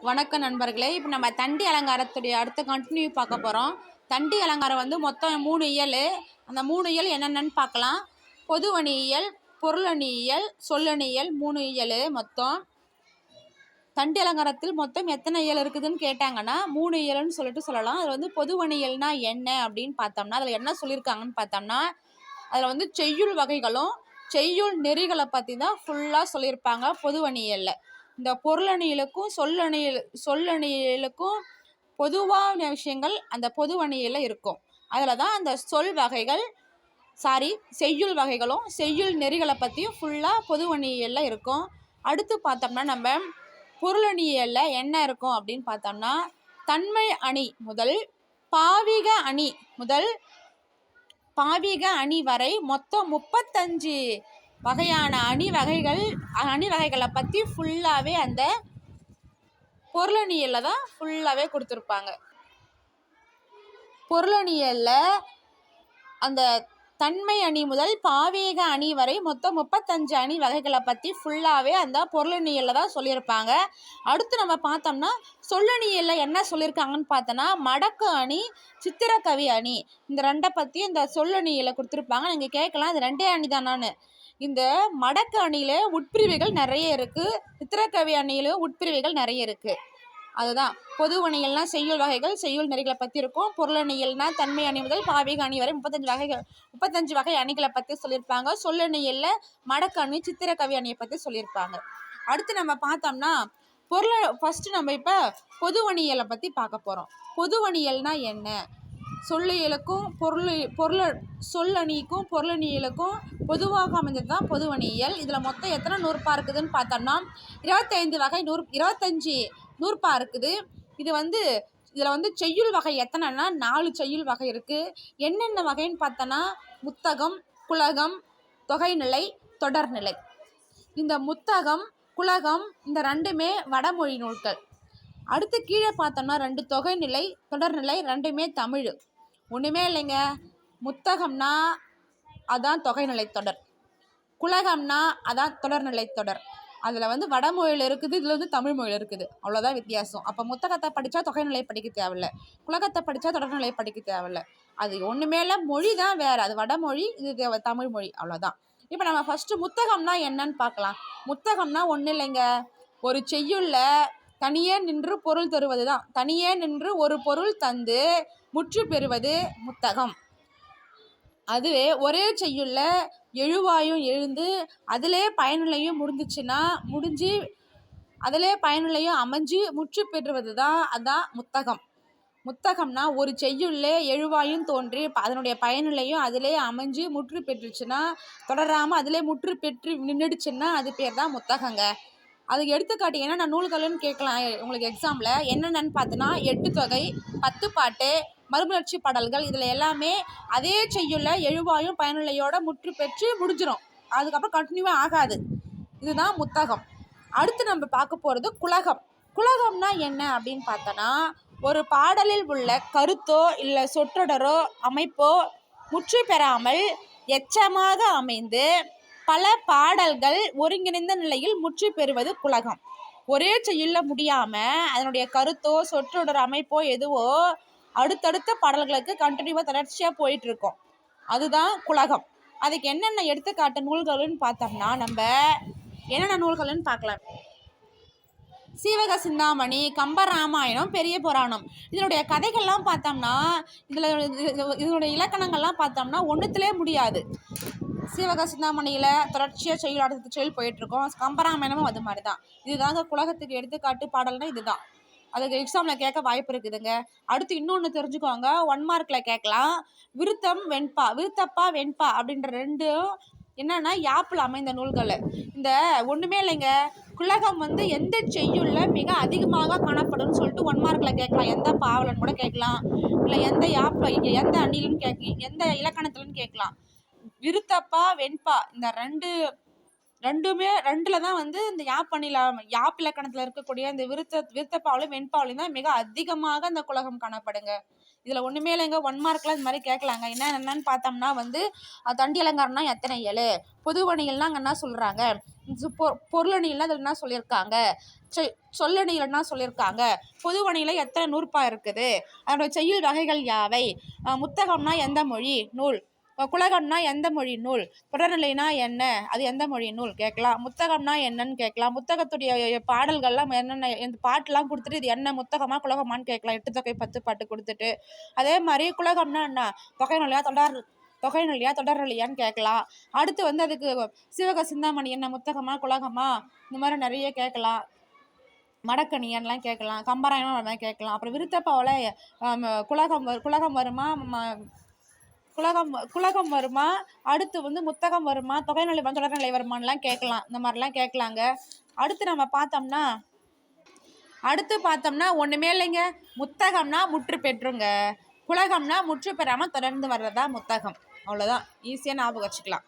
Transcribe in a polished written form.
வணக்கம் நண்பர்களே. இப்போ நம்ம தண்டி அலங்காரத்துடைய அடுத்த கண்டினியூ பார்க்க போகிறோம். தண்டி அலங்காரம் வந்து மொத்தம் 3 இயல். அந்த 3 இயல் என்னென்னு பார்க்கலாம். பொதுவணி இயல், பொருளணி இயல், சொல்லணி இயல், 3 இயல் மொத்தம். தண்டி அலங்காரத்தில் மொத்தம் எத்தனை இயல் இருக்குதுன்னு கேட்டாங்கன்னா 3 இயல்னு சொல்லிட்டு சொல்லலாம். அதில் வந்து பொதுவணி இயல்னா என்ன அப்படின்னு பார்த்தோம்னா, அதில் என்ன சொல்லியிருக்காங்கன்னு பார்த்தோம்னா, அதில் வந்து செய்யுள் வகைகளும் செய்யுள் நெறிகளை பற்றி தான் ஃபுல்லாக சொல்லியிருப்பாங்க பொதுவணி இயலில். இந்த பொருளணியலுக்கும் சொல்லணியலுக்கும் பொதுவான விஷயங்கள் அந்த பொதுவணியில் இருக்கும். அதில் தான் அந்த சொல் வகைகள் செய்யுள் வகைகளும் செய்யுள் நெறிகளை பற்றியும் ஃபுல்லாக பொதுவணியில் இருக்கும். அடுத்து பார்த்தோம்னா நம்ம பொருளணியலில் என்ன இருக்கும் அப்படின்னு பார்த்தோம்னா, தன்மை அணி முதல் பாவிக அணி வரை மொத்தம் 35 வகையான அணி வகைகளை பற்றி ஃபுல்லாகவே அந்த பொருளணியலில் தான் ஃபுல்லாகவே கொடுத்துருப்பாங்க. பொருளணியலில் அந்த தன்மை அணி முதல் பாவீக அணி வரை மொத்தம் 35 அணி வகைகளை பற்றி ஃபுல்லாகவே அந்த பொருளணியலில் தான் சொல்லியிருப்பாங்க. அடுத்து நம்ம பார்த்தோம்னா சொல்லணியலில் என்ன சொல்லியிருக்காங்கன்னு பார்த்தோன்னா, மடக்கு அணி, சித்திரக்கவி அணி, இந்த 2 பற்றி இந்த சொல்லணியலில் கொடுத்துருப்பாங்க. நீங்கள் கேட்கலாம், இது 2 அணி தானான்னு. இந்த மடக்கு அணியில உட்பிரிவுகள் நிறைய இருக்குது, சித்திரக்கவி அணியிலும் உட்பிரிவுகள் நிறைய இருக்குது. அதுதான் பொதுவணியல்னா செய்யுள் வகைகள் செய்யுள் நெறிகளை பற்றி இருக்கும். பொருளணியல்னா தன்மை அணி முதல் பாவீக அணி வரை 35 வகை அணிகளை பற்றி சொல்லியிருப்பாங்க. சொல்லணியலில் மடக்கு அணி, சித்திரக்கவி அணியை பற்றி சொல்லியிருப்பாங்க. அடுத்து நம்ம பார்த்தோம்னா ஃபஸ்ட்டு நம்ம இப்போ பொதுவணியலை பற்றி பார்க்க போகிறோம். பொதுவணியல்னா என்ன? சொல்லியலுக்கும் சொல்லணிக்கும் பொருளணியலுக்கும் பொதுவாக அமைந்தது தான் பொதுவணியல். இதில் மொத்தம் எத்தனை நூற்பா இருக்குதுன்னு பார்த்தோம்னா 25 நூற்பா இருக்குது. இதில் வந்து செய்யுள் வகை எத்தனைன்னா 4 செய்யுள் வகை இருக்குது. என்னென்ன வகைன்னு பார்த்தோன்னா, முத்தகம், குலகம், தொகைநிலை, தொடர்நிலை. இந்த முத்தகம், குலகம் இந்த 2மே வடமொழி நூல்கள். அடுத்து கீழே பார்த்தோம்னா 2 தொகைநிலை, தொடர்நிலை, 2மே தமிழ். ஒன்றுமே இல்லைங்க. முத்தகம்னா அதான் தொகைநிலை தொடர், குலகம்னா அதான் தொடர்நிலை தொடர். அதில் வந்து வடமொழியில் இருக்குது, இதில் வந்து தமிழ் மொழியில் இருக்குது, அவ்வளோதான் வித்தியாசம். அப்போ முத்தகத்தை படித்தா தொகைநிலை படிக்க தேவையில்லை, குலகத்தை படித்தா தொடர்நிலை படிக்க தேவையில்லை. அது ஒன்றுமே இல்லை, மொழி தான் வேறு. அது வடமொழி, இது தமிழ் மொழி, அவ்வளோதான். இப்போ நம்ம ஃபஸ்ட்டு முத்தகம்னா என்னன்னு பார்க்கலாம். முத்தகம்னா ஒன்றும் இல்லைங்க, ஒரு செய்யுள்ள தனியே நின்று பொருள் தருவது தான். தனியே நின்று ஒரு பொருள் தந்து முற்று பெறுவது முத்தகம். அதுவே ஒரே செய்யுள்ள எழுவாயும் எழுந்து அதிலே பயனுலையும் முடிஞ்சு அதிலே பயனுலையும் அமைஞ்சு முற்று பெறுவது தான், அதான் முத்தகம். முத்தகம்னா ஒரு செய்யுள்ளே எழுவாயும் தோன்றி அதனுடைய பயனுலையும் அதிலே அமைஞ்சு முற்று பெற்றுச்சுன்னா, தொடராமல் அதிலே முற்று பெற்று நின்றுடுச்சுன்னா அது பேர் தான் முத்தகங்க. அதுக்கு எடுத்துக்காட்டி என்னென்ன நூல்கள்னு கேட்கலாம் உங்களுக்கு எக்ஸாமில். என்னென்னு பார்த்தோன்னா 8 தொகை, 10 பாட்டு, மறுமலர்ச்சி பாடல்கள். இதில் எல்லாமே அதே செய்யுள்ள எழுவாயும் பயனுள்ளையோட முற்று பெற்று முடிஞ்சிடும், அதுக்கப்புறம் கண்டினியூவாக ஆகாது. இதுதான் முத்தகம். அடுத்து நம்ம பார்க்க போகிறது குலகம். குலகம்னா என்ன அப்படின்னு பார்த்தோன்னா, ஒரு பாடலில் உள்ள கருத்தோ இல்லை சொற்றொடரோ அமைப்போ முற்று பெறாமல் எச்சமாக அமைந்து பல பாடல்கள் ஒருங்கிணைந்த நிலையில் முற்று பெறுவது குலகம். ஒரே செய்யுள்ள முடியாமல் அதனுடைய கருத்தோ சொற்றொடர் அமைப்போ எதுவோ அடுத்தடுத்த பாடல்களுக்கு கண்டினியூவாக தொடர்ச்சியாக போயிட்டுருக்கோம், அதுதான் குலகம். அதுக்கு என்னென்ன எடுத்துக்காட்டு நூல்கள்னு பார்த்தோம்னா, நம்ம என்னென்ன நூல்கள்னு பார்க்கலாம். சீவக சிந்தாமணி, கம்பராமாயணம், பெரிய புராணம். இதனுடைய கதைகள்லாம் பார்த்தோம்னா, இதனுடைய இலக்கணங்கள்லாம் பார்த்தோம்னா ஒன்றுத்திலே முடியாது. சீவக சிந்தாமணியில் தொடர்ச்சியாக செயல் அடுத்த செயல் போயிட்டுருக்கோம். கம்பராமாயணமும் அது மாதிரி தான். இதுதாங்க குலகத்துக்கு எடுத்துக்காட்டு பாடல்னா இதுதான். அதுக்கு எக்ஸாமில் கேட்க வாய்ப்பு இருக்குதுங்க. அடுத்து இன்னொன்று தெரிஞ்சுக்கோங்க, 1 மார்க்கில் கேட்கலாம். விருத்தப்பா வெண்பா அப்படின்ற 2 என்னன்னா யாப்பில் அமைந்த நூல்கள். இந்த ஒன்றுமே இல்லைங்க, குலகம் வந்து எந்த செய்யுள்ள மிக அதிகமாக காணப்படும்னு சொல்லிட்டு 1 மார்க்கில் கேட்கலாம். எந்த பாவலன்னு கூட கேட்கலாம், இல்லை எந்த யாப்பில் எந்த அணிலன்னு எந்த இலக்கணத்துலன்னு கேட்கலாம். விருத்தப்பா வெண்பா இந்த 2ல தான் வந்து இந்த யாப் இலக்கணத்தில் இருக்கக்கூடிய இந்த விருத்தப்பாவிலையும் வெண்பாவிலையும் தான் மிக அதிகமாக அந்த குலகம் காணப்படுங்க. இதில் ஒன்றுமே இல்லைங்க, 1 மார்க்கில் இந்த மாதிரி கேட்கலாங்க. என்னன்னு பார்த்தோம்னா வந்து தண்டி அலங்காரம்னா எத்தனை இயல், பொதுவணிகள்னா அங்கே என்ன சொல்கிறாங்க, பொருளணியில் அதில் என்ன சொல்லியிருக்காங்க, சொல்லணியில் என்ன சொல்லியிருக்காங்க, பொதுவணியில் எத்தனை நூற்பா இருக்குது, அதோட செய்யுள் வகைகள் யாவை, முத்தகம்னா எந்த மொழி நூல், குலகம்னா எந்த மொழி நூல், தொடர்நிலைனா என்ன, அது எந்த மொழி நூல் கேட்கலாம். முத்தகம்னா என்னன்னு கேட்கலாம். முத்தகத்துடைய பாடல்கள்லாம் என்னென்ன, இந்த பாட்டெலாம் கொடுத்துட்டு இது என்ன முத்தகமா குலகமான்னு கேட்கலாம். 8 தொகை 10 பாட்டு கொடுத்துட்டு. அதே மாதிரி குலகம்னா என்ன, தொகைநிலையா தொடர்நிலையான்னு கேட்கலாம். அடுத்து வந்து அதுக்கு சிவக சிந்தாமணி என்ன முத்தகமா குலகமா, இந்த மாதிரி நிறைய கேட்கலாம். மடக்கணியன்லாம் கேட்கலாம். கம்பராயணம் கேட்கலாம். அப்புறம் விருத்தப்பாவில் குலகம் வருமா, குலகம் வருமா, அடுத்து வந்து முத்தகம் வருமா, தொகைநிலை தொடர்நிலை வருமானலாம் கேட்கலாம். இந்த மாதிரிலாம் கேட்கலாங்க. அடுத்து நம்ம பார்த்தோம்னா ஒன்றுமே இல்லைங்க. முத்தகம்னா முற்று பெற்றுங்க, குலகம்னா முற்று பெறாமல் தொடர்ந்து வர்றதா முத்தகம். அவ்வளோதான், ஈஸியாக ஞாபகம் வச்சுக்கலாம்.